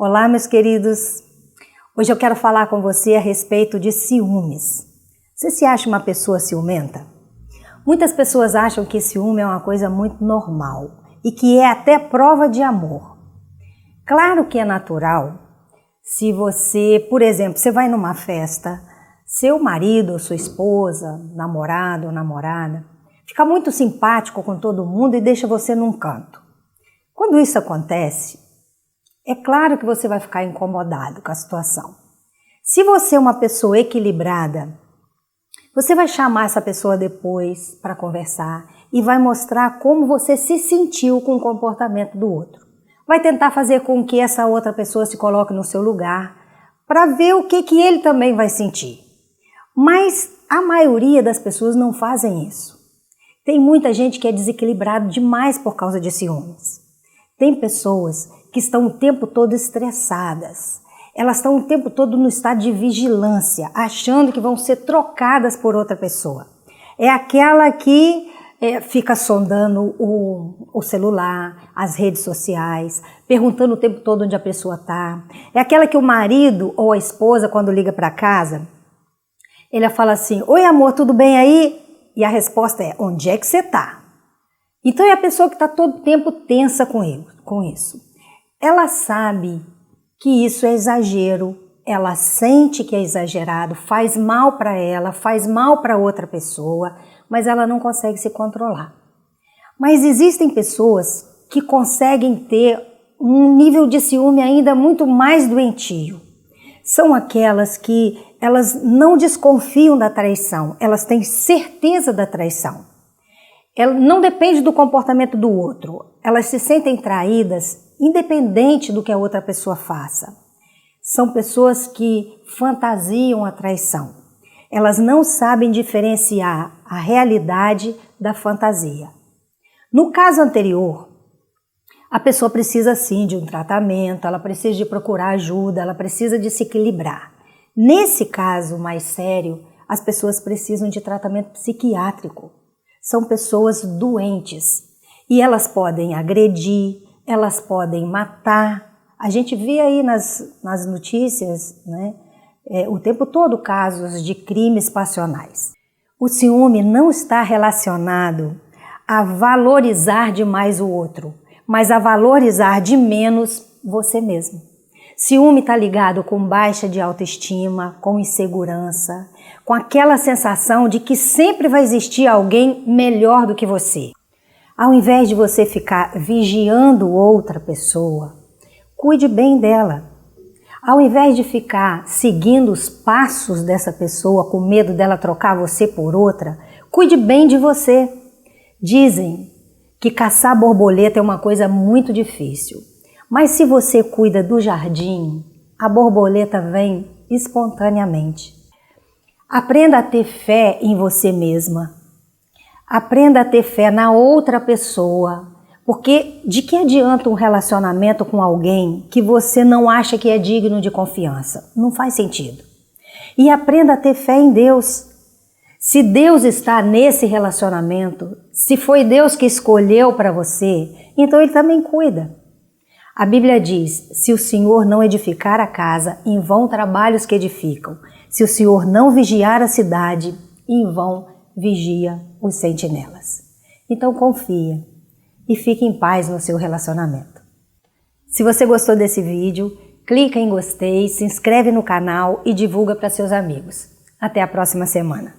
Olá, meus queridos. Hoje eu quero falar com você a respeito de ciúmes. Você se acha uma pessoa ciumenta? Muitas pessoas acham que ciúme é uma coisa muito normal e que é até prova de amor. Claro que é natural se você, por exemplo, você vai numa festa, seu marido ou sua esposa, namorado ou namorada, fica muito simpático com todo mundo e deixa você num canto. Quando isso acontece, é claro que você vai ficar incomodado com a situação. Se você é uma pessoa equilibrada, você vai chamar essa pessoa depois para conversar e vai mostrar como você se sentiu com o comportamento do outro. Vai tentar fazer com que essa outra pessoa se coloque no seu lugar para ver o que ele também vai sentir. Mas a maioria das pessoas não fazem isso. Tem muita gente que é desequilibrado demais por causa de ciúmes. Tem pessoas que estão o tempo todo estressadas. Elas estão o tempo todo no estado de vigilância, achando que vão ser trocadas por outra pessoa. É aquela que fica sondando o celular, as redes sociais, perguntando o tempo todo onde a pessoa está. É aquela que o marido ou a esposa, quando liga para casa, ele fala assim: "Oi, amor, tudo bem aí?" E a resposta é: "Onde é que você está?" Então é a pessoa que está todo o tempo tensa com isso. Ela sabe que isso é exagero, ela sente que é exagerado, faz mal para ela, faz mal para outra pessoa, mas ela não consegue se controlar. Mas existem pessoas que conseguem ter um nível de ciúme ainda muito mais doentio. São aquelas que elas não desconfiam da traição, elas têm certeza da traição. Ela não depende do comportamento do outro, elas se sentem traídas independente do que a outra pessoa faça. São pessoas que fantasiam a traição. Elas não sabem diferenciar a realidade da fantasia. No caso anterior, a pessoa precisa sim de um tratamento, ela precisa de procurar ajuda, ela precisa de se equilibrar. Nesse caso mais sério, as pessoas precisam de tratamento psiquiátrico. São pessoas doentes e elas podem agredir, elas podem matar. A gente vê aí nas notícias, né, o tempo todo casos de crimes passionais. O ciúme não está relacionado a valorizar demais o outro, mas a valorizar de menos você mesmo. Ciúme está ligado com baixa de autoestima, com insegurança, com aquela sensação de que sempre vai existir alguém melhor do que você. Ao invés de você ficar vigiando outra pessoa, cuide bem dela. Ao invés de ficar seguindo os passos dessa pessoa com medo dela trocar você por outra, cuide bem de você. Dizem que caçar borboleta é uma coisa muito difícil, mas se você cuida do jardim, a borboleta vem espontaneamente. Aprenda a ter fé em você mesma. Aprenda a ter fé na outra pessoa, porque de que adianta um relacionamento com alguém que você não acha que é digno de confiança? Não faz sentido. E aprenda a ter fé em Deus. Se Deus está nesse relacionamento, se foi Deus que escolheu para você, então Ele também cuida. A Bíblia diz: se o Senhor não edificar a casa, em vão trabalhos que edificam. Se o Senhor não vigiar a cidade, em vão vigia os sentinelas. Então confia e fique em paz no seu relacionamento. Se você gostou desse vídeo, clica em gostei, se inscreve no canal e divulga para seus amigos. Até a próxima semana.